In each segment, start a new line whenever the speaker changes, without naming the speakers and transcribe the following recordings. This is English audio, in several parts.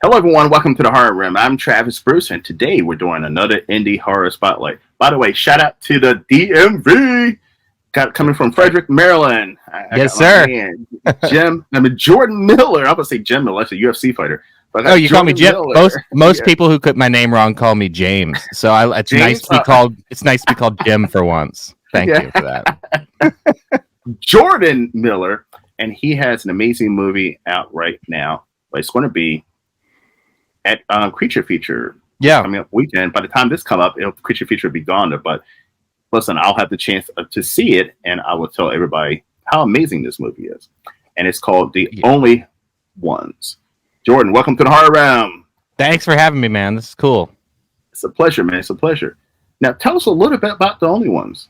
Hello, everyone. Welcome to the Horror Room. I'm Travis Bruce, and today we're doing another indie horror spotlight. By the way, shout out to the DMV. Got coming from Frederick, Maryland. I
Yes,
got my
sir.
man Jordan Miller. I'm gonna say Jim Miller, that's a UFC fighter. But I
Oh,
got
you call me
Jordan
Jim.
Miller.
Most
Yeah,
people who put my name wrong call me James. So it's nice
James.
to be called. It's nice to be called Jim for once. Thank
Yeah,
you for that.
Jordan Miller, and he has an amazing movie out right now. But it's going to be at Creature Feature this
Yeah,
coming up weekend. By the time this come up, Creature Feature will be gone. But listen, I'll have the chance to see it, and I will tell everybody how amazing this movie is. And it's called The
yeah.
Only Ones. Jordan, welcome to the Horror Room.
Thanks for having me, man. This is cool.
It's a pleasure, man. It's a pleasure. Now, tell us a little bit about The Only Ones.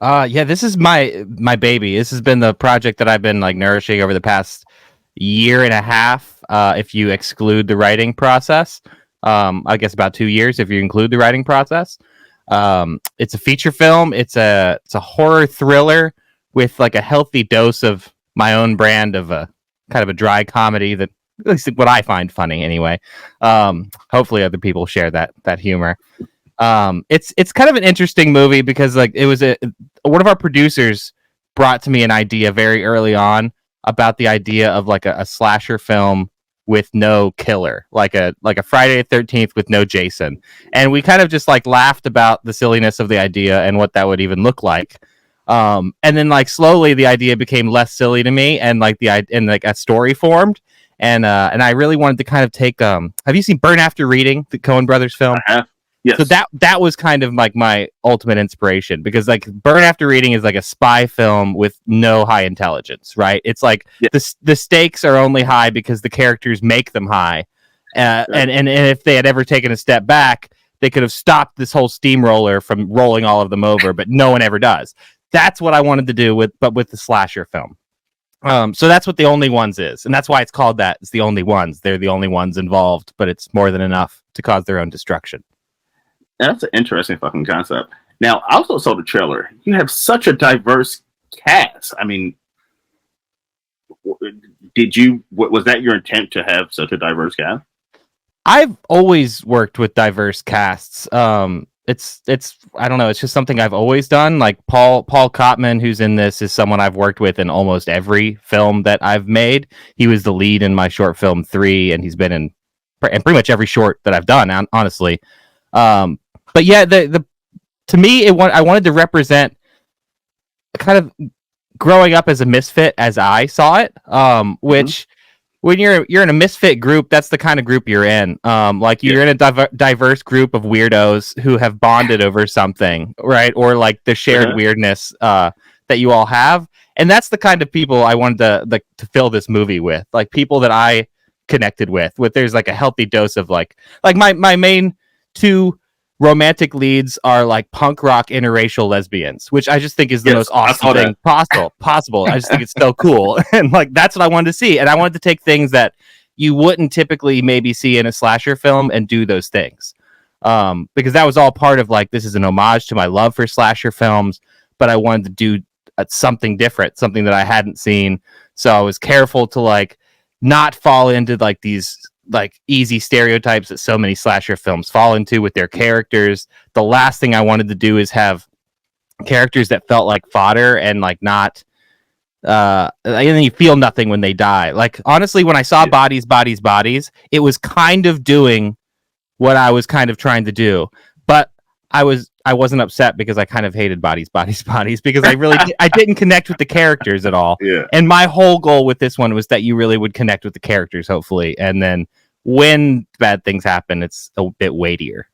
Yeah, this is my baby. This has been the project that I've been like nourishing over the past year and a half. If you exclude the writing process, I guess about 2 years if you include the writing process. It's a feature film. It's a horror thriller with like a healthy dose of my own brand of a kind of a dry comedy that at least what I find funny anyway. Hopefully other people share that humor. It's kind of an interesting movie because like it was one of our producers brought to me an idea very early on about the idea of like a slasher film with no killer, like a Friday the 13th with no Jason. And we kind of just like laughed about the silliness of the idea and what that would even look like. And then like slowly the idea became less silly to me and like a story formed. And I really wanted to kind of take have you seen Burn After Reading, the Coen Brothers film?
Uh-huh.
So
Yes.
that was kind of like my ultimate inspiration because like Burn After Reading is like a spy film with no high intelligence, right? It's like
Yeah.
the stakes are only high because the characters make them high, and if they had ever taken a step back, they could have stopped this whole steamroller from rolling all of them over, but no one ever does. That's what I wanted to do with the slasher film. So that's what The Only Ones is, and that's why it's called that. It's the only ones. They're the only ones involved, but it's more than enough to cause their own destruction.
That's an interesting fucking concept. Now, I also saw the trailer. You have such a diverse cast. I mean, was that your intent to have such a diverse cast?
I've always worked with diverse casts. It's I don't know. It's just something I've always done. Like Paul Cotman, who's in this, is someone I've worked with in almost every film that I've made. He was the lead in my short film 3, and he's been in pretty much every short that I've done. Honestly, but yeah, the to me, I wanted to represent kind of growing up as a misfit as I saw it.
Mm-hmm.
Which when you're in a misfit group, that's the kind of group you're in. Like you're in a diverse group of weirdos who have bonded over something, right? Or like the shared
Uh-huh.
weirdness that you all have, and that's the kind of people I wanted to fill this movie with, like people that I connected with. There's like a healthy dose of like my main two romantic leads are like punk rock interracial lesbians, which I just think is the
Yes,
most
I
awesome
saw that.
thing possible. I just think it's so cool. And like that's what I wanted to see. And I wanted to take things that you wouldn't typically maybe see in a slasher film and do those things. Because that was all part of like this is an homage to my love for slasher films, but I wanted to do something different, something that I hadn't seen. So I was careful to like not fall into like these like easy stereotypes that so many slasher films fall into with their characters. The last thing I wanted to do is have characters that felt like fodder and like not and then you feel nothing when they die. Like honestly, when I saw
Yeah.
bodies, it was kind of doing what I was kind of trying to do. But I wasn't upset because I kind of hated bodies because I didn't connect with the characters at all.
Yeah.
And my whole goal with this one was that you really would connect with the characters, hopefully. And then when bad things happen, it's a bit weightier.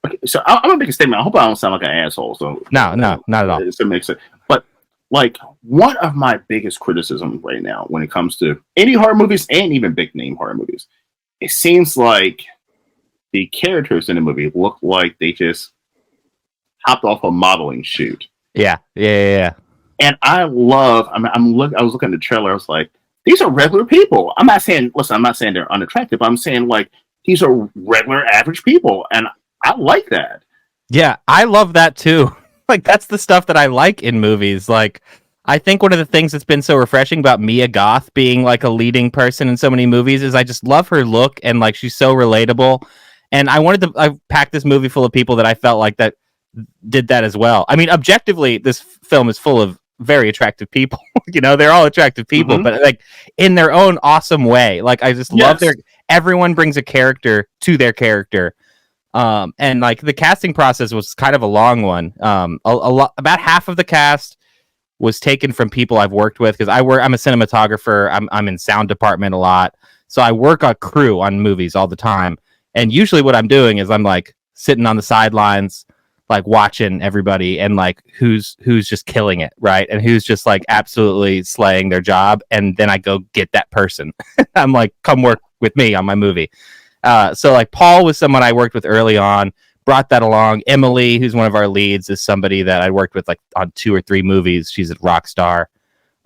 Okay, so I'm gonna make a statement. I hope I don't sound like an asshole. So
No, not at all.
it's gonna make sense. But like one of my biggest criticisms right now when it comes to any horror movies and even big name horror movies, it seems like the characters in the movie look like they just hopped off a modeling shoot.
Yeah.
And I love. I was looking at the trailer. I was like, these are regular people. I'm not saying. Listen, I'm not saying they're unattractive. I'm saying like these are regular, average people, and I like that.
Yeah, I love that too. Like that's the stuff that I like in movies. Like I think one of the things that's been so refreshing about Mia Goth being like a leading person in so many movies is I just love her look, and like she's so relatable. And I packed this movie full of people that I felt like that did that as well. I mean, objectively, this film is full of very attractive people. They're all attractive people, but like in their own awesome way. Like I just love everyone brings a character to their character. And like the casting process was kind of a long one. About half of the cast was taken from people I've worked with, because I'm a cinematographer. I'm in sound department a lot, so I work on crew on movies all the time. And usually, what I'm doing is I'm like sitting on the sidelines, like watching everybody and like who's just killing it, right, and who's just like absolutely slaying their job. And then I go get that person. I'm like, come work with me on my movie. So like Paul was someone I worked with early on. Brought that along. Emily, who's one of our leads, is somebody that I worked with like on 2 or 3 movies. She's a rock star.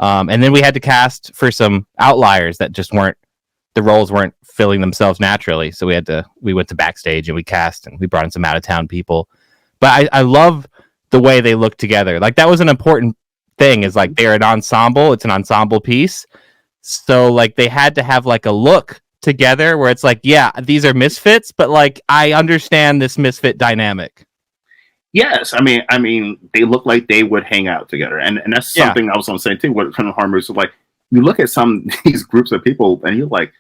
And then we had to cast for some outliers that just the roles weren't filling themselves naturally. So we went to backstage and we cast, and we brought in some out of town people. But I love the way they look together. Like that was an important thing, is like they're an ensemble. It's an ensemble piece. So like they had to have like a look together where it's like, yeah, these are misfits, but like I understand this misfit dynamic.
Yes, I mean, they look like they would hang out together, and that's something I was going to say too. What kind of horror movies are like? You look at some these groups of people, and you're like,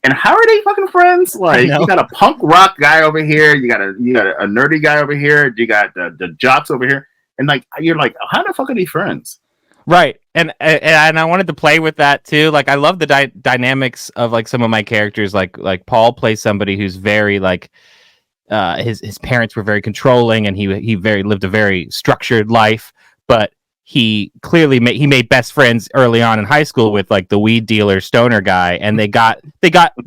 and how are they fucking friends? Like, you got a punk rock guy over here, you got a nerdy guy over here, you got the jocks over here, and like you're like, how the fuck are they friends?
Right. And I wanted to play with that too. Like I love the dynamics of like some of my characters. Like Paul plays somebody who's very like his parents were very controlling, and he lived a very structured life, but he clearly made best friends early on in high school with like the weed dealer stoner guy, and they got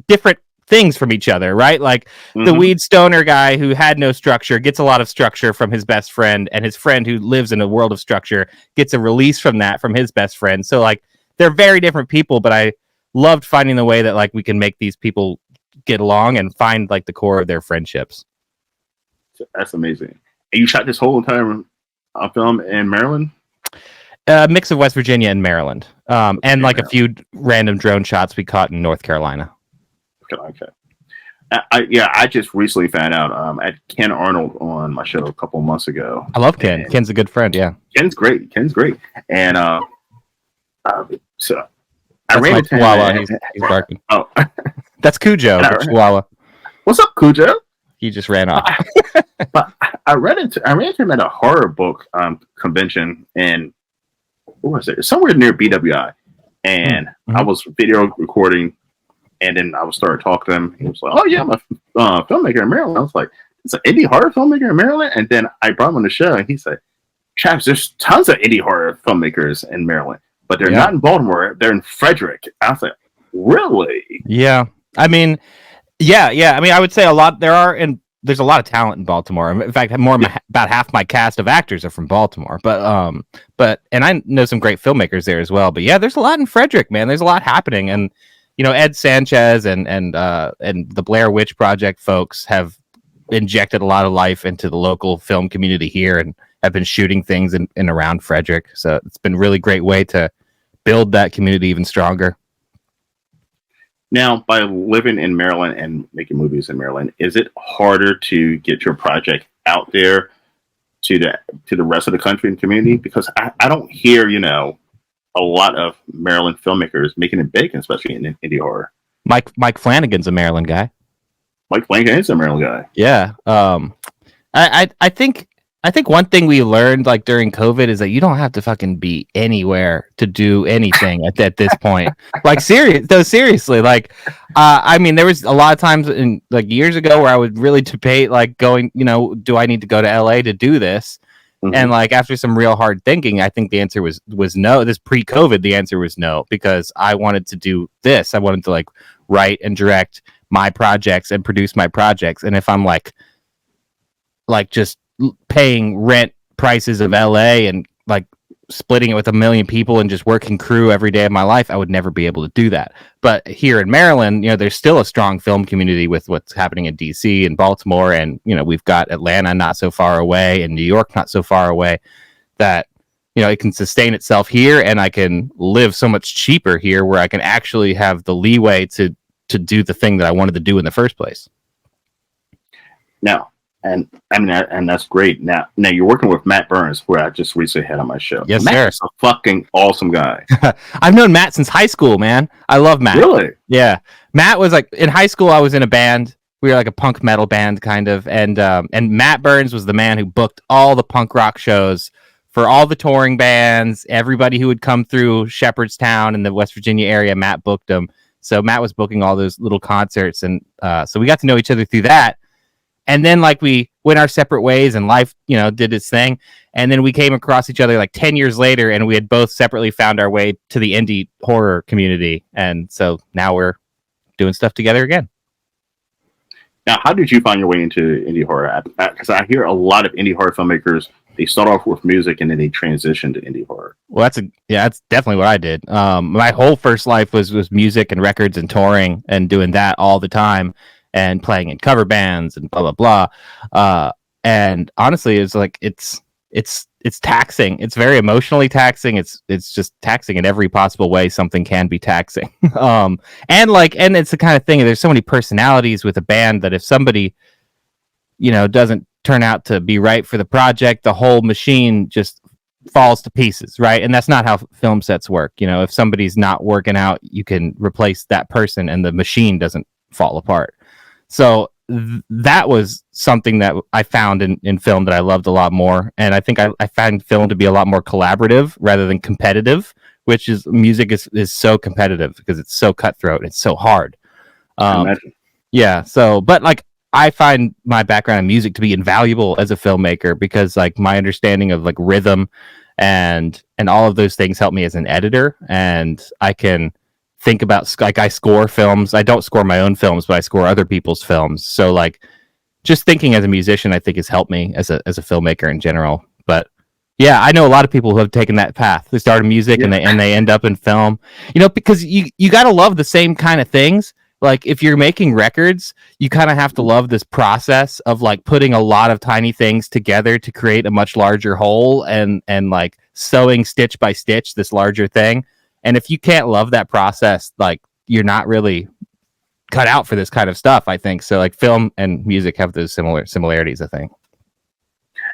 different things from each other, right? Like the weed stoner guy who had no structure gets a lot of structure from his best friend, and his friend who lives in a world of structure gets a release from that from his best friend. So like they're very different people, but I loved finding the way that like we can make these people get along and find like the core of their friendships.
That's amazing. And you shot this whole entire film in Maryland?
A mix of West Virginia and Maryland, and like a few random drone shots we caught in North Carolina.
Okay. I just recently found out I had Ken Arnold on my show a couple of months ago.
I love Ken. Ken's a good friend. Yeah,
Ken's great. And so I ran into
Chihuahua. He's barking.
Oh,
that's Cujo, the Chihuahua.
What's up, Cujo?
He just ran off.
But I ran into him at a horror book convention, and what was it? Somewhere near BWI, and I was video recording. And then I was started talking to him. He was like, "Oh yeah, I'm a filmmaker in Maryland." I was like, "It's an indie horror filmmaker in Maryland." And then I brought him on the show, and he said, "Travis, there's tons of indie horror filmmakers in Maryland, but they're not in Baltimore. They're in Frederick." I was like, "Really?"
Yeah, I mean, yeah. I mean, I would say a lot. There's a lot of talent in Baltimore. In fact, about half my cast of actors are from Baltimore. But and I know some great filmmakers there as well. But yeah, there's a lot in Frederick, man. There's a lot happening, and Ed Sanchez and the Blair Witch Project folks have injected a lot of life into the local film community here, and have been shooting things in around Frederick. So it's been a really great way to build that community even stronger.
Now, by living in Maryland and making movies in Maryland, is it harder to get your project out there to the rest of the country and community? Because I don't hear, a lot of Maryland filmmakers making it big, especially in indie horror.
Mike Flanagan's a Maryland guy.
Mike Flanagan is a Maryland guy.
Yeah. I think one thing we learned like during COVID is that you don't have to fucking be anywhere to do anything at this point. Like seriously, like I mean, there was a lot of times in like years ago where I would really debate like going, do I need to go to LA to do this? And like after some real hard thinking, I think the answer was no. This pre-COVID, the answer was no, because I wanted to do this. I wanted to like write and direct my projects and produce my projects. And if I'm like just paying rent prices of LA and like splitting it with 1 million people and just working crew every day of my life, I would never be able to do that. But here in Maryland, there's still a strong film community with what's happening in DC and Baltimore, and we've got Atlanta not so far away and New York not so far away, that it can sustain itself here, and I can live so much cheaper here, where I can actually have the leeway to do the thing that I wanted to do in the first place.
Now, and I mean, and that's great. Now you're working with Matt Burns, who I just recently had on my show.
Yes,
Matt
sir.
is a fucking awesome guy.
I've known Matt since high school, man. I love Matt.
Really?
Yeah. Matt was like, in high school, I was in a band. We were like a punk metal band, kind of. And Matt Burns was the man who booked all the punk rock shows for all the touring bands, everybody who would come through Shepherdstown in the West Virginia area. Matt booked them. So Matt was booking all those little concerts. And so we got to know each other through that. And then like we went our separate ways and life, did its thing. And then we came across each other like 10 years later, and we had both separately found our way to the indie horror community. And so now we're doing stuff together again.
Now, how did you find your way into indie horror? Because I hear a lot of indie horror filmmakers, they start off with music and then they transition to indie horror.
Well, that's definitely what I did. My whole first life was music and records and touring and doing that all the time. And playing in cover bands and blah blah blah. And honestly, it's like it's taxing. It's very emotionally taxing. It's just taxing in every possible way something can be taxing. And it's the kind of thing. There's so many personalities with a band that if somebody, doesn't turn out to be right for the project, the whole machine just falls to pieces, right? And that's not how film sets work. If somebody's not working out, you can replace that person, and the machine doesn't fall apart. So that was something that I found in film that I loved a lot more. And I think I found film to be a lot more collaborative rather than competitive, which is music is so competitive because it's so cutthroat. It's so hard. Yeah. So, but like, I find my background in music to be invaluable as a filmmaker because like my understanding of like rhythm and all of those things help me as an editor, and I can think about, like, I score films. I don't score my own films, but I score other people's films. So like just thinking as a musician, I think has helped me as a filmmaker in general. But yeah, I know a lot of people who have taken that path. They start in music and they end up in film, because you got to love the same kind of things. Like if you're making records, you kind of have to love this process of like putting a lot of tiny things together to create a much larger whole and like sewing stitch by stitch this larger thing. And if you can't love that process, like you're not really cut out for this kind of stuff, I think. So like film and music have those similarities, I think.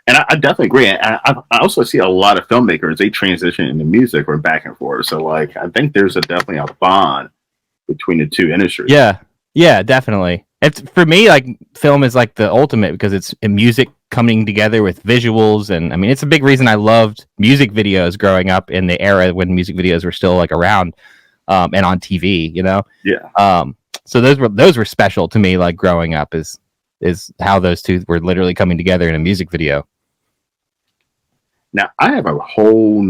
And I definitely agree. I also see a lot of filmmakers, they transition into music or back and forth. So like, I think there's definitely a bond between the two industries.
Yeah, definitely. It's for me, like film is like the ultimate because it's music coming together with visuals. And I mean, it's a big reason I loved music videos growing up in the era when music videos were still like around and on TV, Yeah. So those were special to me, like growing up is how those two were literally coming together in a music video.
Now I have a whole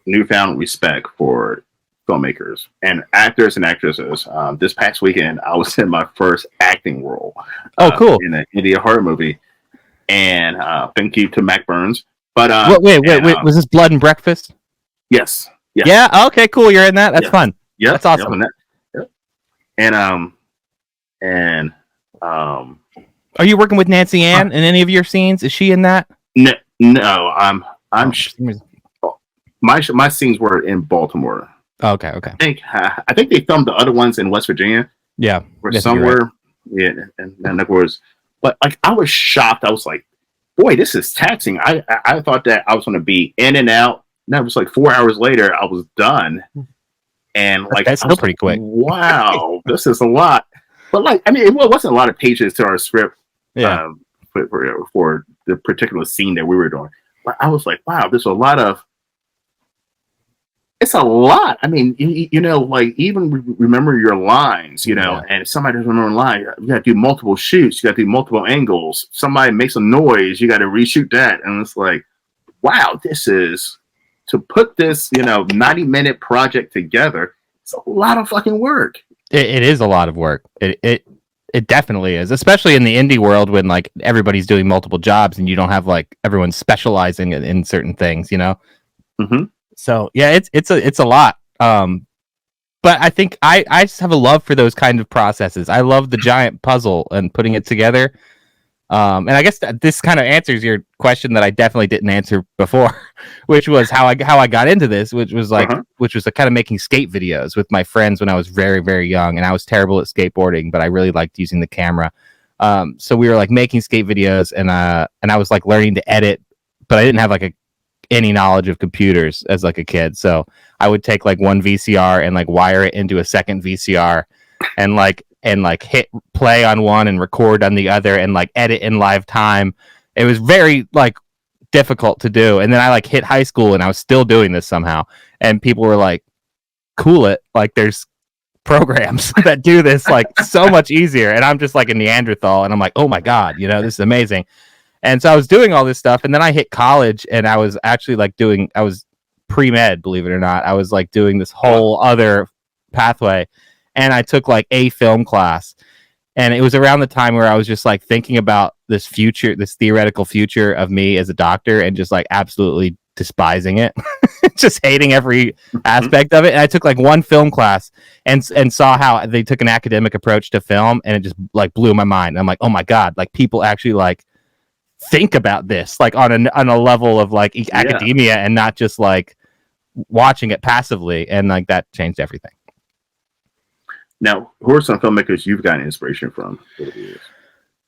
newfound respect for filmmakers and actors and actresses. This past weekend, I was in my first acting role.
Oh, cool!
In an indie horror movie, and thank you to Matt Burns. But
wait, was this Blood and Breakfast?
Yes.
Yeah. Okay. Cool. You're in that. That's fun.
Yeah.
That's awesome.
Yep. And
are you working with Nancy Ann in any of your scenes? Is she in that?
No. My scenes were in Baltimore.
Okay.
I think they filmed the other ones in West Virginia.
Yeah,
or somewhere. Right. Yeah, and that was. But like, I was shocked. I was like, "Boy, this is taxing." I thought that I was going to be in and out. And that was like 4 hours later. I was done, and like
that's still pretty quick.
Wow, this is a lot. But like, I mean, it wasn't a lot of pages to our script.
Yeah.
For the particular scene that we were doing, but I was like, "Wow, there's a lot of." It's a lot. I mean, like even remember your lines, and if somebody doesn't remember a line, you got to do multiple shoots. You got to do multiple angles. Somebody makes a noise, you got to reshoot that. And it's like, wow, this is to put this, 90-minute project together. It's a lot of fucking work.
It is a lot of work. It definitely is, especially in the indie world when like everybody's doing multiple jobs and you don't have like everyone specializing in certain things,
Mm-hmm.
So yeah, it's a lot. But I think I just have a love for those kind of processes. I love the giant puzzle and putting it together. And I guess this kind of answers your question that I definitely didn't answer before, which was how I got into this, which was kind of making skate videos with my friends when I was very, very young, and I was terrible at skateboarding, but I really liked using the camera. So we were like making skate videos, and I was like learning to edit, but I didn't have like any knowledge of computers as like a kid. So I would take like one VCR and like wire it into a second VCR, and hit play on one and record on the other and like edit in live time. It was very like difficult to do. And then I like hit high school and I was still doing this somehow. And people were like, cool it. Like there's programs that do this like so much easier. And I'm just like a Neanderthal. And I'm like, oh my God, this is amazing. And so I was doing all this stuff. And then I hit college and I was actually like I was pre-med, believe it or not. I was like doing this whole other pathway. And I took like a film class, and it was around the time where I was just like thinking about this theoretical future of me as a doctor, and just like absolutely despising it, just hating every aspect of it. And I took like one film class and saw how they took an academic approach to film, and it just like blew my mind. And I'm like, oh my God, like people actually like think about this like on a level of like academia and not just like watching it passively. And like that changed everything.
Now, who are some filmmakers you've gotten inspiration from over the years?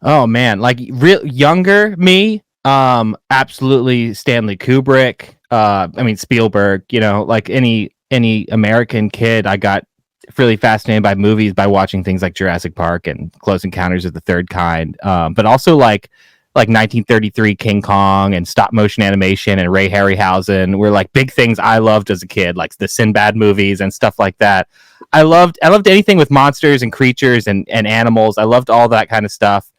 Oh man, like real younger me, absolutely Stanley Kubrick. I mean Spielberg. Like any American kid, I got really fascinated by movies by watching things like Jurassic Park and Close Encounters of the Third Kind. But also like 1933 King Kong and stop motion animation and Ray Harryhausen were like big things I loved as a kid, like the Sinbad movies and stuff like that. I loved anything with monsters and creatures and animals. I loved all that kind of stuff.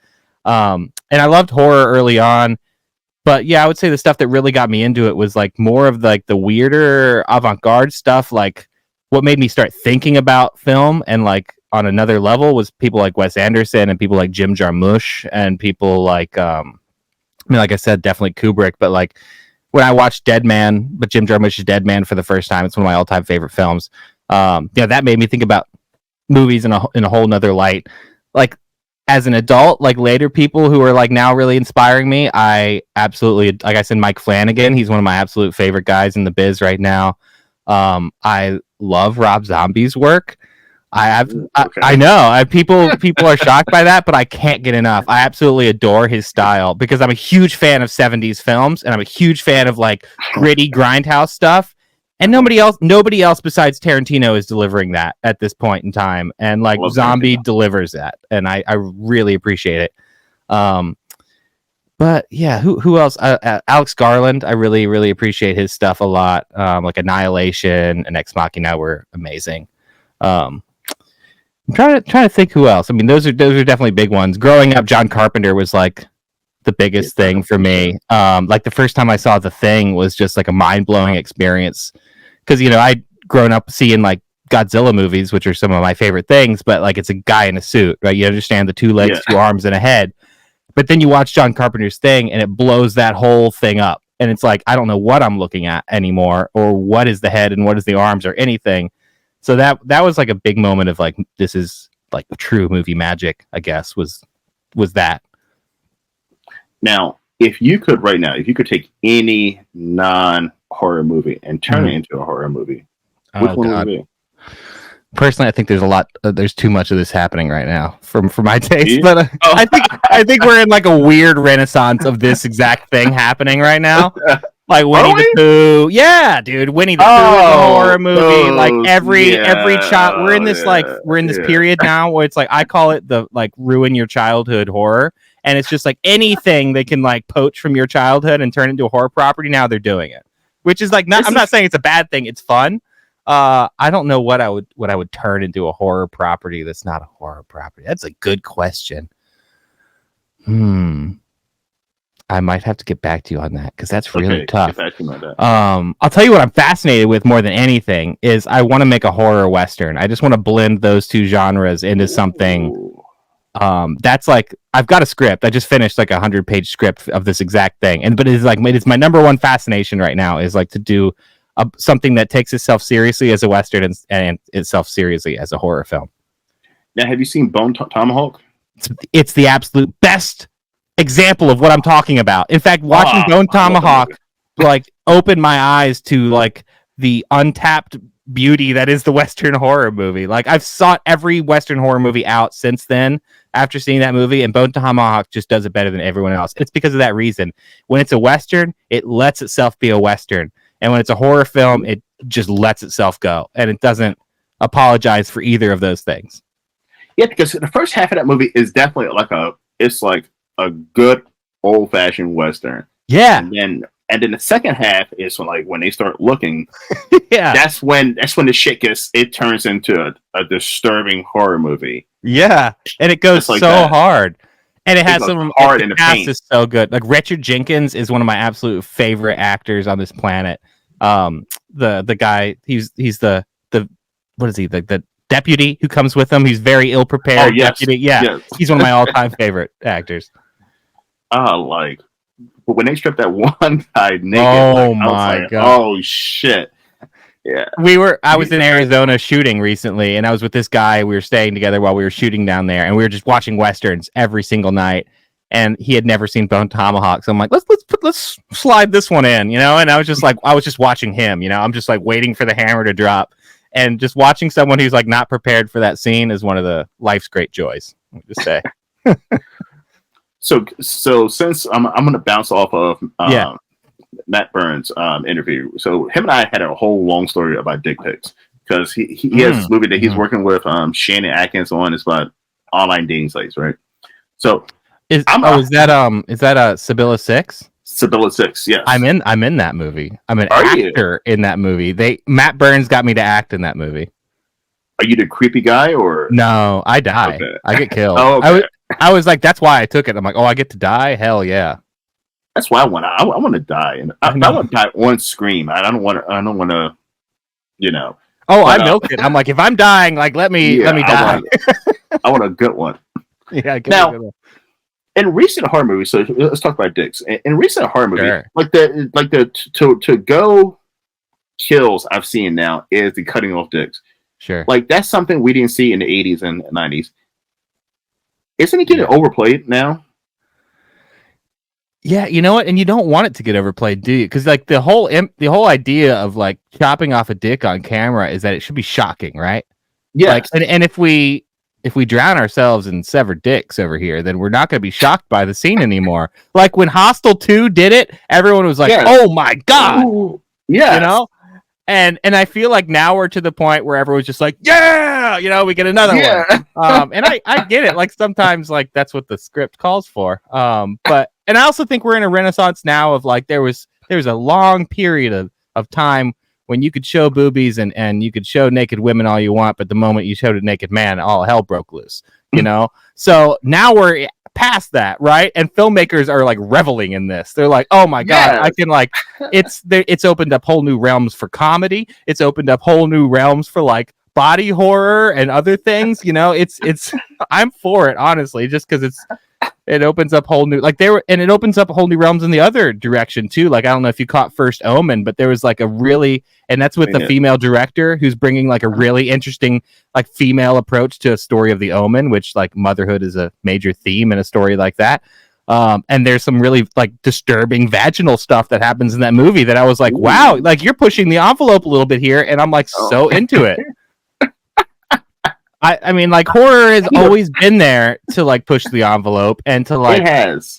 And I loved horror early on. But yeah, I would say the stuff that really got me into it was like more of like the weirder avant-garde stuff. Like what made me start thinking about film and like on another level was people like Wes Anderson and people like Jim Jarmusch and people like, like I said, definitely Kubrick. But like when I watched Jim Jarmusch's Dead Man for the first time, it's one of my all-time favorite films. That made me think about movies in a whole nother light. Like as an adult, like later people who are like now really inspiring me, I absolutely, like I said, Mike Flanagan, he's one of my absolute favorite guys in the biz right now. I love Rob Zombie's work. I know people are shocked by that, but I can't get enough. I absolutely adore his style because I'm a huge fan of 70s films, and I'm a huge fan of like gritty grindhouse stuff. And nobody else besides Tarantino is delivering that at this point in time. And like Zombie delivers that. And I really appreciate it. But yeah, who else? Alex Garland. I really, really appreciate his stuff a lot. Like Annihilation and Ex Machina were amazing. I'm trying to think who else. I mean, those are definitely big ones. Growing up, John Carpenter was like the biggest thing for me. Like the first time I saw The Thing was just like a mind-blowing experience. Because, I'd grown up seeing like Godzilla movies, which are some of my favorite things, but like it's a guy in a suit, right? You understand the 2 legs, 2 arms, and a head. But then you watch John Carpenter's Thing and it blows that whole thing up. And it's like, I don't know what I'm looking at anymore, or what is the head and what is the arms or anything. So that was like a big moment of like, this is like true movie magic, I guess, was that.
Now, if you could take any non-horror movie and turn it into a horror movie, which one would it be?
Personally, I think there's too much of this happening right now for my taste. But I think we're in like a weird renaissance of this exact thing happening right now. Like Winnie the Pooh, yeah, dude. Winnie the Pooh is a horror movie. Like every child, we're in this period now where it's like I call it the like ruin your childhood horror. And it's just like anything they can like poach from your childhood and turn into a horror property. Now they're doing it, which is like I'm not saying it's a bad thing. It's fun. I don't know what I would turn into a horror property that's not a horror property. That's a good question. I might have to get back to you on that because that's really tough. Get back to me on that. I'll tell you what I'm fascinated with more than anything is I want to make a horror Western. I just want to blend those two genres into something. That's like I've got a script. I just finished like 100-page script of this exact thing, but it's my number one fascination right now is like to do something that takes itself seriously as a Western and itself seriously as a horror film.
Now, have you seen Bone Tomahawk?
It's the absolute best example of what I'm talking about. In fact, watching Bone Tomahawk like opened my eyes to like the untapped beauty that is the Western horror movie. Like I've sought every Western horror movie out since then after seeing that movie, and Bone Tomahawk just does it better than everyone else. It's because of that reason. When it's a Western, it lets itself be a Western. And when it's a horror film, it just lets itself go. And it doesn't apologize for either of those things.
Yeah, because the first half of that movie is definitely like a good old fashioned Western.
Yeah.
And then the second half is when they start looking.
Yeah.
That's when the shit it turns into a disturbing horror movie.
Yeah. And it goes like so that. Hard. And it has some
hard in the
cast
paint.
Is so good. Like Richard Jenkins is one of my absolute favorite actors on this planet. The guy, he's the what is he? The deputy who comes with him. He's very ill prepared.
Oh, yes.
Deputy. Yeah. Yes. He's one of my all time favorite actors.
But when they stripped that one guy naked,
oh my god!
Oh shit! Yeah,
I was in Arizona shooting recently, and I was with this guy. We were staying together while we were shooting down there, and we were just watching westerns every single night. And he had never seen Bone Tomahawk, so I'm like, let's slide this one in, you know. And I was just watching him, you know. I'm just like waiting for the hammer to drop, and just watching someone who's like not prepared for that scene is one of the life's great joys. I'll just say.
So since I'm going to bounce off of Matt Burns' interview, so him and I had a whole long story about dick pics because he has this movie that he's working with Shannon Atkins on. It's about online dating sites, right? So
is that Sibylla 6?
Sibylla 6, yes.
I'm in that movie. I'm an actor in that movie. Matt Burns got me to act in that movie.
Are you the creepy guy or
no? I die. Okay. I get killed.
Oh, okay.
I was like, that's why I took it. I'm like, oh, I get to die? Hell yeah.
That's why I want to die, and I want to die on screen. I don't want to, you know.
Oh, I milk it. I'm like, if I'm dying, like let me die.
I want a good one.
Yeah.
Now, in recent horror movies, so let's talk about dicks. In recent horror movies, sure. like the to go kills I've seen now is the cutting off dicks.
Sure.
Like that's something we didn't see in the 80s and 90s. Isn't it getting overplayed now?
Yeah, you know what? And you don't want it to get overplayed, do you? Because like the whole idea of like chopping off a dick on camera is that it should be shocking, right?
Yeah.
Like, and if we drown ourselves in severed dicks over here, then we're not going to be shocked by the scene anymore. Like when Hostel 2 did it, everyone was like, "Oh my god!"
Yeah,
you know. And I feel like now we're to the point where everyone's just like, yeah, you know, we get another one. And I get it. Like sometimes like that's what the script calls for. But I also think we're in a renaissance now of like there was a long period of time when you could show boobies and you could show naked women all you want, but the moment you showed a naked man, all hell broke loose. You know? So now we're past that, right? And filmmakers are like reveling in this. They're like, oh my god, I can like it's opened up whole new realms for comedy. It's opened up whole new realms for like body horror and other things. You know, it's I'm for it, honestly, just because it opens up whole new it opens up whole new realms in the other direction too. Like I don't know if you caught First Omen, but there was like a really, and that's with the female director who's bringing like a really interesting like female approach to a story of the Omen, which like motherhood is a major theme in a story like that. And there's some really like disturbing vaginal stuff that happens in that movie that I was like, wow, like you're pushing the envelope a little bit here, and I'm like so into it. I mean, like horror has always been there to like push the envelope and to like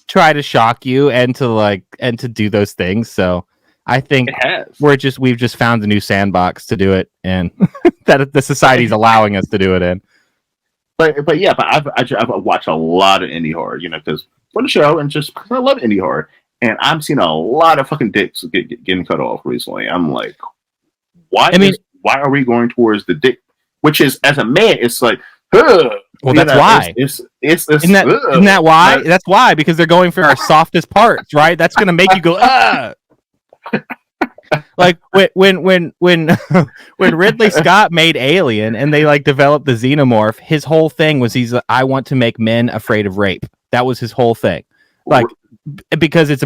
try to shock you and to do those things. So I think we've just found a new sandbox to do it in that the society's allowing us to do it in.
But I've watched a lot of indie horror, you know, because for the show and just because I love indie horror, and I've seen a lot of fucking dicks getting cut off recently. I'm like, why are we going towards the dick? Which is, as a man, it's like,
well, that's why. Isn't that why? That's why, because they're going for our softest parts, right? That's going to make you go, ah. Like when Ridley Scott made Alien and they like developed the xenomorph, his whole thing was I want to make men afraid of rape. That was his whole thing. Like because it's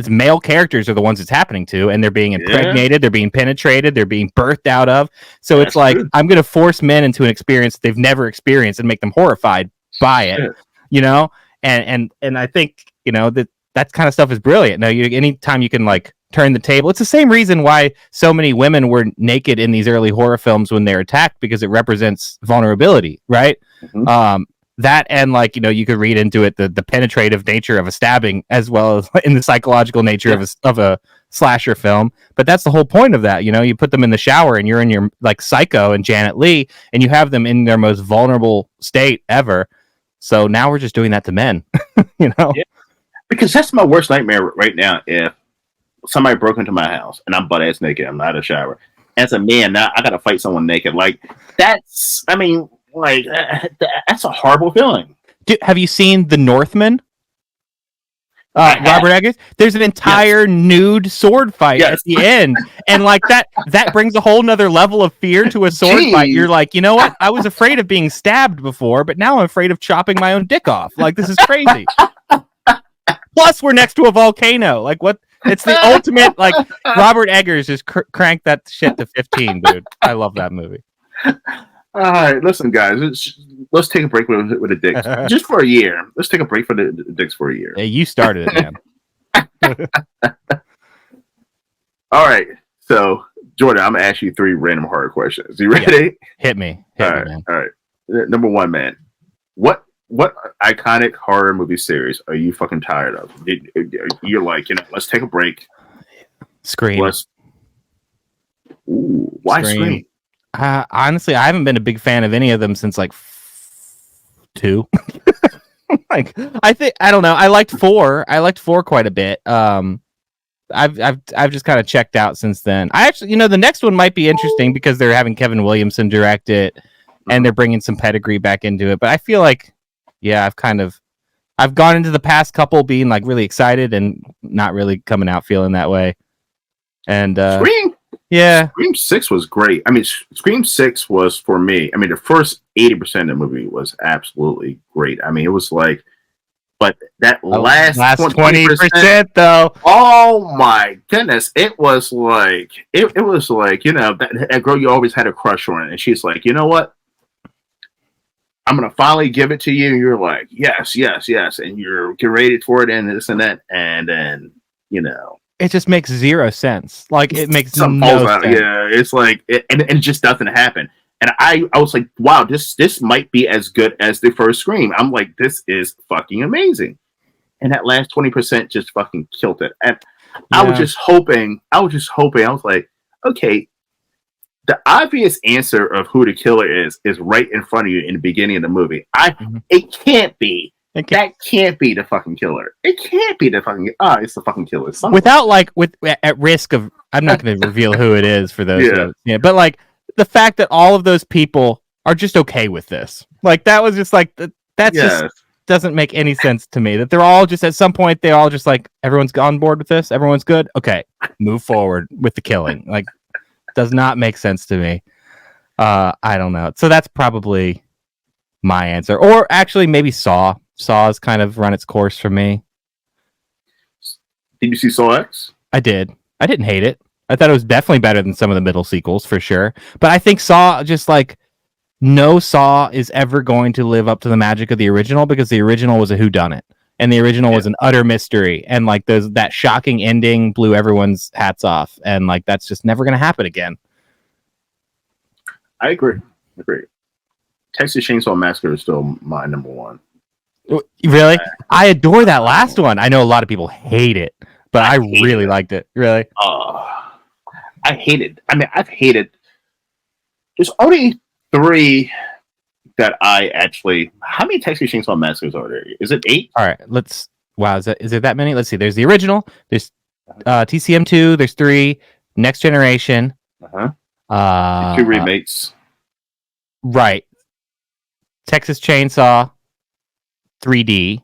male characters are the ones it's happening to, and they're being impregnated, they're being penetrated, they're being birthed out of. So that's it's like true. I'm going to force men into an experience they've never experienced and make them horrified by it, you know. And I think You know, that kind of stuff is brilliant. Now, anytime you can like turn the table, it's the same reason why so many women were naked in these early horror films when they're attacked, because it represents vulnerability, right?
Mhm.
That and like, you could read into it the penetrative nature of a stabbing, as well as in the psychological nature of a slasher film. But that's the whole point of that. You put them in the shower and you're in your like Psycho and Janet Leigh, and you have them in their most vulnerable state ever. So now we're just doing that to men. Yeah.
Because that's my worst nightmare right now. If somebody broke into my house and I'm butt ass naked, I'm not in a shower. As a man, now I gotta fight someone naked. Like that's a horrible feeling.
Have you seen The Northman? Robert Eggers. There's an entire nude sword fight at the end, and like that brings a whole nother level of fear to a sword fight. You're like, you know what? I was afraid of being stabbed before, but now I'm afraid of chopping my own dick off. Like, this is crazy. Plus, we're next to a volcano. Like, what? It's the ultimate. Like, Robert Eggers just cranked that shit to 15, dude. I love that movie.
All right, listen, guys. Let's take a break with the dicks just for a year. Let's take a break for the dicks for a year.
Hey, you started it, man.
All right, so Jordan, I'm gonna ask you 3 random horror questions. You ready?
Yeah. Hit me, man.
All right. Number 1, man. What iconic horror movie series are you fucking tired of? You're like, let's take a break.
Scream.
Why Scream?
Honestly, I haven't been a big fan of any of them since like 2. Like, I don't know. I liked 4. I liked 4 quite a bit. I've just kind of checked out since then. I actually, the next one might be interesting because they're having Kevin Williamson direct it, and they're bringing some pedigree back into it. But I feel like, yeah, I've gone into the past couple being like really excited and not really coming out feeling that way. And
Scream.
Yeah.
Scream 6 was great. I mean, Scream 6 was, for me, I mean, the first 80% of the movie was absolutely great. I mean, it was like, but that last
20%, though.
Oh my goodness. It was like, that girl you always had a crush on, and she's like, you know what? I'm going to finally give it to you. And you're like, yes. And you're getting ready for it and this and that. And then,
it just makes zero sense. Like, it makes no sense.
Yeah, it's like, and it just doesn't happen. And I was like, wow, this might be as good as the first Scream. I'm like, this is fucking amazing. And that last 20% just fucking killed it. And I was just hoping, I was like, okay, the obvious answer of who the killer is right in front of you in the beginning of the movie. It can't be. That can't be the fucking killer. It can't be the fucking. It's the fucking killer.
Without at risk of, I'm not going to reveal who it is for those. But like the fact that all of those people are just okay with this, like that was just like just doesn't make any sense to me. That they're all just at some point they all just like, everyone's on board with this. Everyone's good. Okay, move forward with the killing. Like, does not make sense to me. I don't know. So that's probably my answer, or actually maybe Saw. Saw's kind of run its course for me.
Did you see Saw X?
I did. I didn't hate it. I thought it was definitely better than some of the middle sequels for sure. But I think Saw, just like, no Saw is ever going to live up to the magic of the original, because the original was a whodunit, and the original was an utter mystery, and like that shocking ending blew everyone's hats off, and like that's just never going to happen again.
I agree. Texas Chainsaw Massacre is still my number 1.
Really? I adore that last one. I know a lot of people hate it, but I really liked it. Really?
I hate it. I mean, I've hated. There's only 3 that I actually. How many Texas Chainsaw Massacres are there? Is it 8?
All right, let's. Wow, is there that many? Let's see. There's the original. There's TCM 2. There's 3. Next Generation.
2 remakes.
Right. Texas Chainsaw 3D,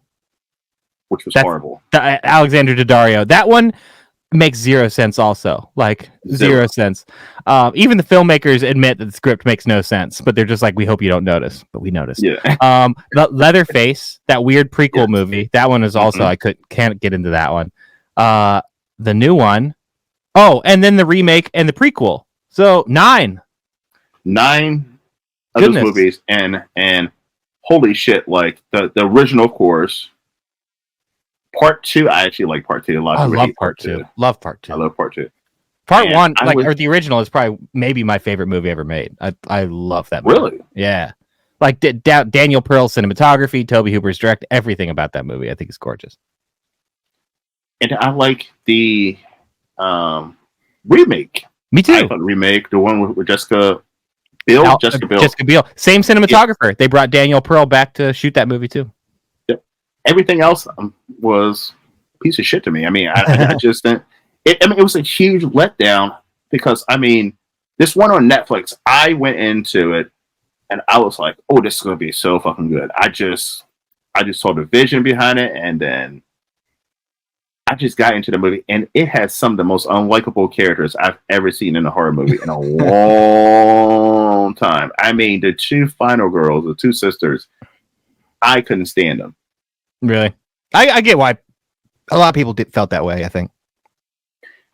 which was horrible.
Alexander Daddario. That one makes zero sense. Also, like zero sense. Even the filmmakers admit that the script makes no sense, but they're just like, we hope you don't notice, but we noticed.
Yeah.
The Leatherface, that weird prequel movie. That one is also I can't get into that one. The new one. Oh, and then the remake and the prequel. So 9
of those movies, and holy shit, like the original, of course, Part two, I actually like part two a lot.
I
People
love
hate
part two. Love part
I
two.
love part two.
Part
And
one,
I
like,
was
or the original, is probably maybe my favorite movie ever made. I love that movie.
really,
Yeah. Like Daniel Pearl's cinematography, Toby Hooper's direct, everything about that movie, I think is gorgeous.
and I like the remake.
Me
I
too.
thought the remake, the one with Jessica Biel. Jessica Biel.
Same cinematographer. They brought Daniel Pearl back to shoot that movie too.
Everything else was a piece of shit to me. I mean, I just didn't. It was a huge letdown because I mean, this one on Netflix. I went into it and I was like, "Oh, this is gonna be so fucking good." I just saw the vision behind it, and then I just got into the movie, and it has some of the most unlikable characters I've ever seen in a horror movie in a long time. I mean, the two final girls, the two sisters, I couldn't stand them.
Really, I get why a lot of people felt that way. I think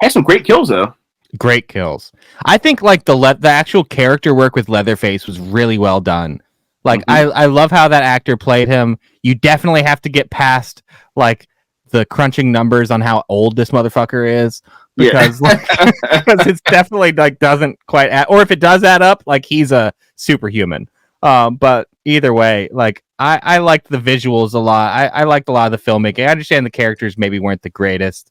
Had some great kills though.
great kills. I think like the actual character work with Leatherface was really well done. Like I love how that actor played him. You definitely have to get past like the crunching numbers on how old this motherfucker is because because it's definitely like doesn't quite or if it does add up, like he's a superhuman. But either way, like I liked the visuals a lot. I liked a lot of the filmmaking. I understand the characters maybe weren't the greatest.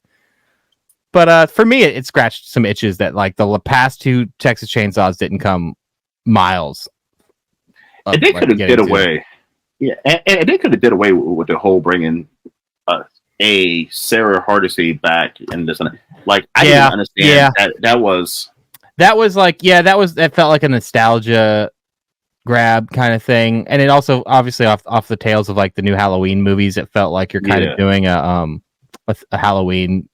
But for me, it scratched some itches that like the past two Texas Chainsaws didn't come miles.
And they could have did away. Yeah, and they could have did away with the whole bringing a Sarah Hardesty back and this and that. Like I didn't understand that was
like that felt like a nostalgia grab kind of thing, and it also obviously off the tails of like the new Halloween movies. It felt like you're kind of doing a Halloween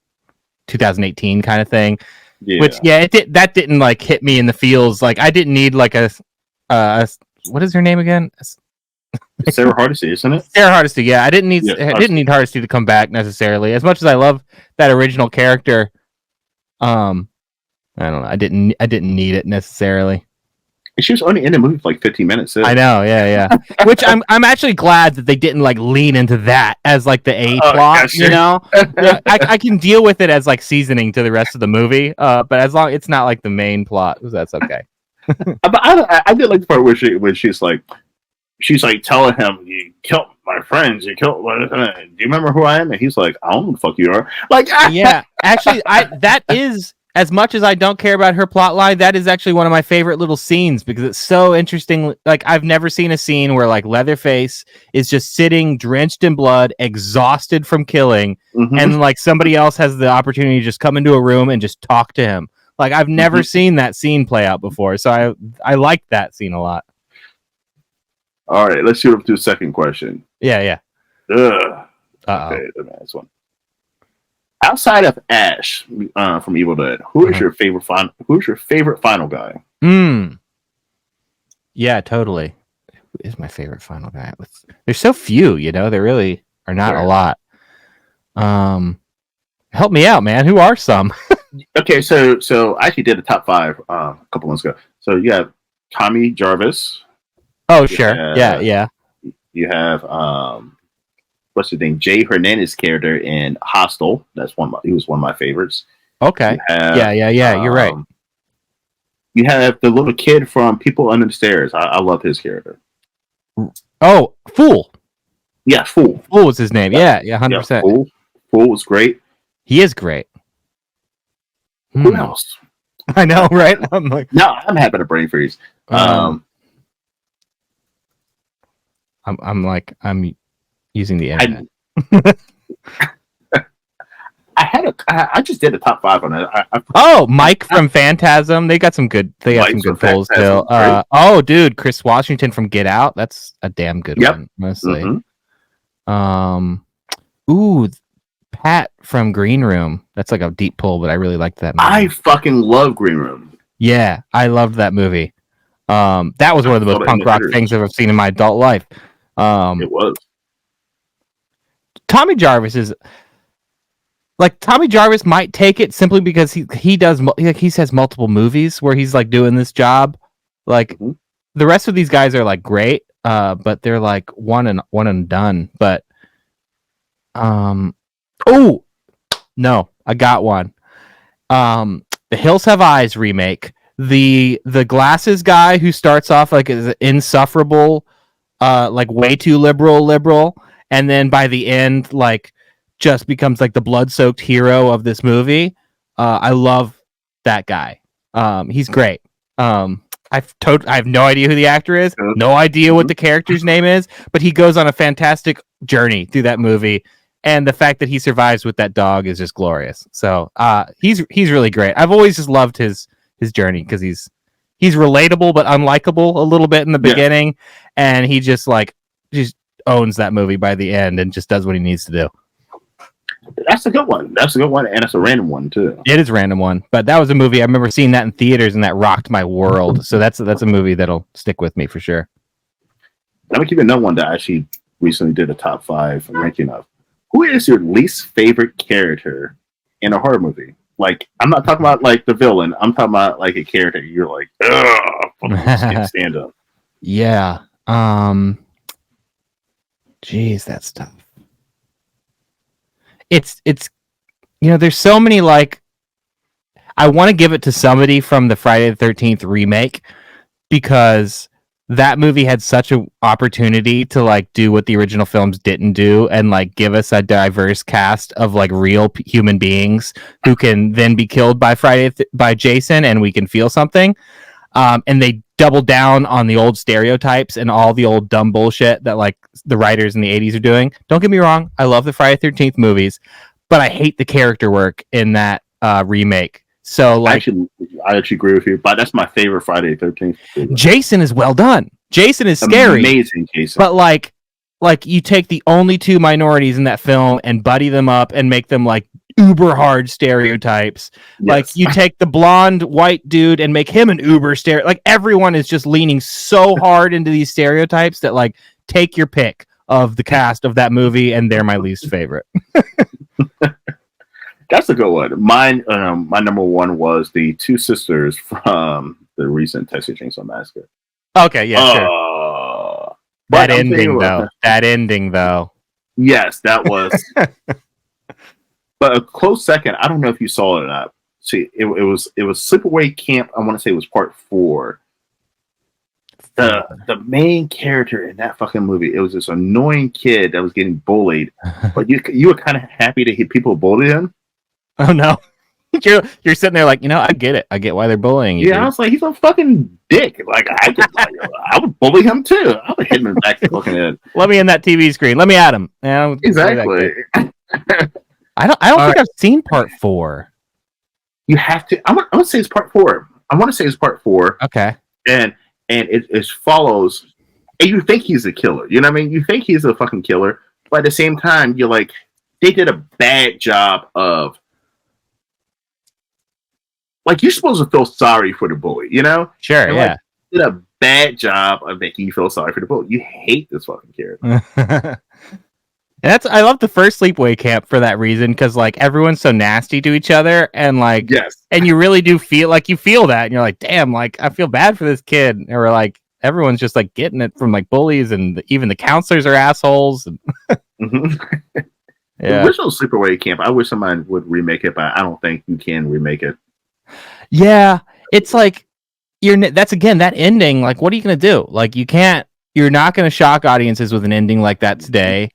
2018 kind of thing, which that didn't like hit me in the feels. Like I didn't need like a what is her name again?
Sarah Hardesty, isn't it?
Sarah Hardesty. Yeah, I didn't need Hardesty to come back necessarily. As much as I love that original character, I don't know. I didn't need it necessarily.
She was only in the movie for like 15 minutes.
I know, yeah. Which I'm actually glad that they didn't like lean into that as like the A plot. You know, I can deal with it as like seasoning to the rest of the movie. But as long it's not like the main plot, that's okay.
But I did like the part where she's like telling him, "You killed my friends. You killed. Do you remember who I am?" And he's like, "I don't know who the fuck you are." Like,
yeah, actually, that is. As much as I don't care about her plot line, that is actually one of my favorite little scenes because it's so interesting. Like I've never seen a scene where like Leatherface is just sitting drenched in blood, exhausted from killing, and like somebody else has the opportunity to just come into a room and just talk to him. Like I've never seen that scene play out before, so I liked that scene a lot.
All right, let's shoot up to the second question.
Yeah.
Okay, the next one. Outside of Ash from Evil Dead, who is your favorite final guy?
Yeah, totally. Who is my favorite final guy? There's so few, you know. There really are not a lot. Help me out, man. Who are some?
Okay, so I actually did a top 5 a couple months ago. So you have Tommy Jarvis.
Oh, sure. Yeah.
You have what's his name? Jay Hernandez character in Hostel. He was one of my favorites.
Okay. Yeah. You're right.
You have the little kid from People Under the Stairs. I love his character.
Oh, Fool.
Yeah, Fool.
Fool was his name. Yeah, 100%.
Fool was great.
He is great.
Who else?
I know, right? I'm like,
no, I'm having a brain freeze.
I'm using the internet.
I just did a top 5 on it.
Mike from Phantasm. They got some good pulls still. Dude, Chris Washington from Get Out. That's a damn good one, mostly. Pat from Green Room. That's like a deep pull, but I really liked that movie.
I fucking love Green Room.
Yeah, I loved that movie. That was one of the most punk rock things I've ever seen in my adult life.
It was.
Tommy Jarvis is like Tommy Jarvis might take it simply because he has multiple movies where he's like doing this job. Like the rest of these guys are like great, but they're like one and done. But Oh no, I got one. The Hills Have Eyes remake. The glasses guy who starts off like as insufferable, like way too liberal, and then by the end, like just becomes like the blood-soaked hero of this movie. I love that guy. He's great. I have no idea who the actor is, no idea what the character's name is, but he goes on a fantastic journey through that movie, and the fact that he survives with that dog is just glorious. So he's really great. I've always just loved his journey, because he's relatable but unlikable a little bit in the beginning, and he just owns that movie by the end and just does what he needs to do.
That's a good one, and it's a random one too.
It is a random one, but that was a movie I remember seeing that in theaters, and that rocked my world. So that's a movie that'll stick with me for sure.
Let me give you another one that I actually recently did a top 5 ranking of. Who is your least favorite character in a horror movie? Like, I'm not talking about like the villain. I'm talking about like a character you're like, ugh, can't stand up.
Yeah. Geez, that's tough. It's there's so many, like, I want to give it to somebody from the Friday the 13th remake, because that movie had such an opportunity to like do what the original films didn't do, and like give us a diverse cast of like real human beings who can then be killed by by Jason, and we can feel something. And they doubled down on the old stereotypes and all the old dumb bullshit that like the writers in the 80s are doing. Don't get me wrong, I love the Friday 13th movies, but I hate the character work in that remake. So like,
I actually agree with you, but that's my favorite Friday the 13th movie.
Jason is well done. Jason is scary,
amazing Jason.
But like you take the only two minorities in that film and buddy them up and make them like uber hard stereotypes. Yes. Like you take the blonde white dude and make him an uber like everyone is just leaning so hard into these stereotypes that like take your pick of the cast of that movie, and they're my least favorite.
That's a good one. Mine, my number one was the two sisters from the recent Texas Chainsaw Massacre.
Okay, yeah, sure. That ending, though. Yes,
that was. But a close second. I don't know if you saw it or not. See, it was Sleepaway Camp. I want to say it was part 4. The main character in that fucking movie, it was this annoying kid that was getting bullied, but you were kind of happy to hear people bully him.
Oh no, you're sitting there like, I get it. I get why they're bullying you.
Yeah, dude. I was like, he's a fucking dick. Like I would bully him too. I would hit him in the back fucking head.
Let me in that TV screen. Let me at him. Yeah,
exactly.
I don't think I've seen part 4.
You have to. I want to say it's part 4. I want to say it's part 4.
Okay.
And it follows. And you think he's a killer. You know what I mean? You think he's a fucking killer, but at the same time, you're like, they did a bad job of. Like, you're supposed to feel sorry for the bully, you know?
Sure,
and
yeah.
Did a bad job of making you feel sorry for the bully. You hate this fucking character.
And I love the first Sleepaway Camp for that reason, because like everyone's so nasty to each other, and like,
yes,
and you really do feel like that, and you're like, damn, like I feel bad for this kid, or like everyone's just like getting it from like bullies, and even the counselors are assholes. And
yeah. The original Sleepaway Camp, I wish somebody would remake it, but I don't think you can remake it.
Yeah, it's like that's again that ending. Like, what are you gonna do? Like, you're not gonna shock audiences with an ending like that today.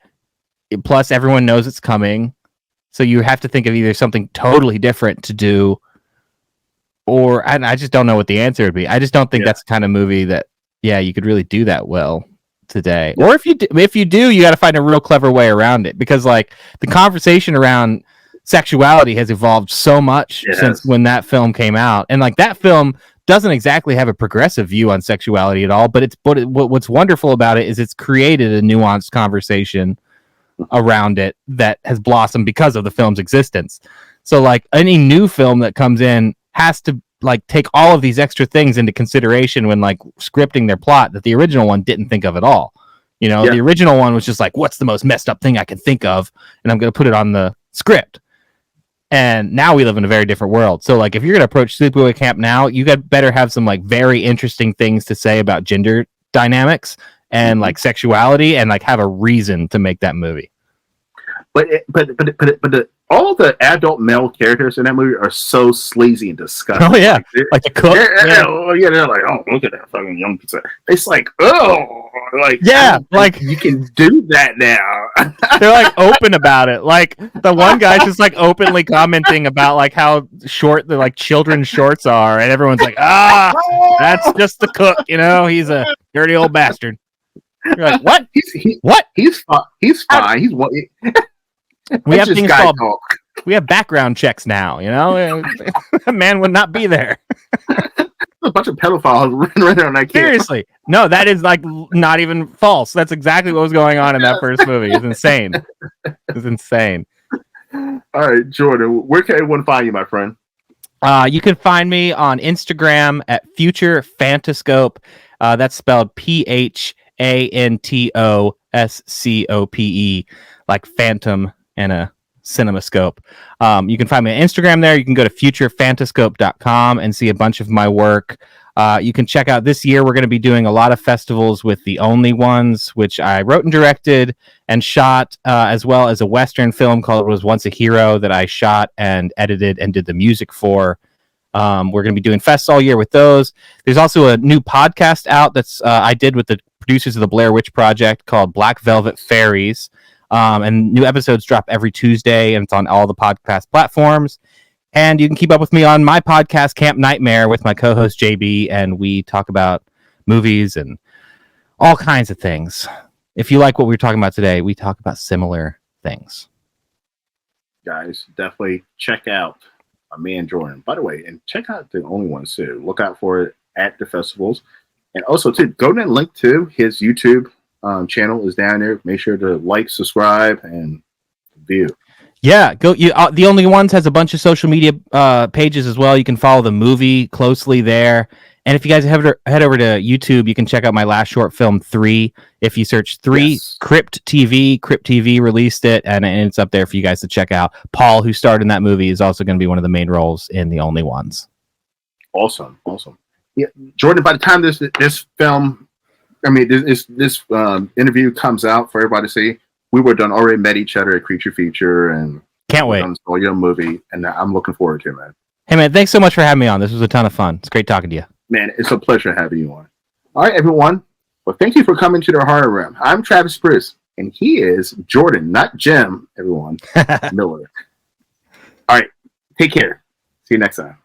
Plus, everyone knows it's coming, so you have to think of either something totally different to do, or and I just don't know what the answer would be. I just don't think that's the kind of movie that you could really do that well today. Yeah. Or if you do, you got to find a real clever way around it, because like the conversation around sexuality has evolved so much since when that film came out, and like that film doesn't exactly have a progressive view on sexuality at all, but what's wonderful about it is it's created a nuanced conversation around it that has blossomed because of the film's existence. So like any new film that comes in has to like take all of these extra things into consideration when like scripting their plot that the original one didn't think of at all. The original one was just like, what's the most messed up thing I can think of, and I'm going to put it on the script. And now we live in a very different world. So like if you're going to approach Sleepaway Camp now, you got better have some like very interesting things to say about gender dynamics and like sexuality, and like have a reason to make that movie.
all the adult male characters in that movie are so sleazy and disgusting.
Oh yeah, like the cook.
They're like, oh, look at that fucking young pizza. It's like, oh, like
Yeah, like
you can do that now.
they're like open about it. Like the one guy's just like openly commenting about like how short the like children's shorts are, and everyone's like, that's just the cook, you know, he's a dirty old bastard. You're like, what? What?
He's fine. He's fine. He's what?
We have things called we have background checks now, you know. A man would not be there.
A bunch of pedophiles running around that kid.
Seriously, no, that is like not even false. That's exactly what was going on in that first movie. It's insane. It's insane.
All right, Jordan, where can everyone find you, my friend?
You can find me on Instagram at Future Fantascope. That's spelled PHANTOSCOPE, like Phantom and a CinemaScope. You can find me on Instagram there. You can go to futurefantascope.com and see a bunch of my work. You can check out this year. We're going to be doing a lot of festivals with The Only Ones, which I wrote and directed and shot, as well as a Western film called It Was Once a Hero that I shot and edited and did the music for. We're going to be doing fests all year with those. There's also a new podcast out that's I did with the producers of the Blair Witch Project called Black Velvet Fairies. And new episodes drop every Tuesday, and it's on all the podcast platforms. And you can keep up with me on my podcast, Camp Nightmare, with my co-host JB, and we talk about movies and all kinds of things. If you like what we were talking about today, we talk about similar things.
Guys, definitely check out my man Jordan. By the way, and check out The Only Ones too. Look out for it at the festivals. And also, too, go to and link to his YouTube channel is down there. Make sure to like, subscribe, and view.
Yeah, go. The Only Ones has a bunch of social media pages as well. You can follow the movie closely there. And if you guys head over to YouTube, you can check out my last short film, 3. If you search 3,
Yes.
Crypt TV released it, and it's up there for you guys to check out. Paul, who starred in that movie, is also going to be one of the main roles in The Only Ones.
Awesome. Yeah, Jordan. By the time this film, this interview comes out for everybody to see, we were done already met each other at Creature Feature, and
Can't wait.
Saw your movie, and I'm looking forward to it, man.
Hey, man, thanks so much for having me on. This was a ton of fun. It's great talking to you.
Man, it's a pleasure having you on. All right, everyone. Well, thank you for coming to the Horror Room. I'm Travis Bruce, and he is Jordan, not Jim, everyone, Miller. All right, take care. See you next time.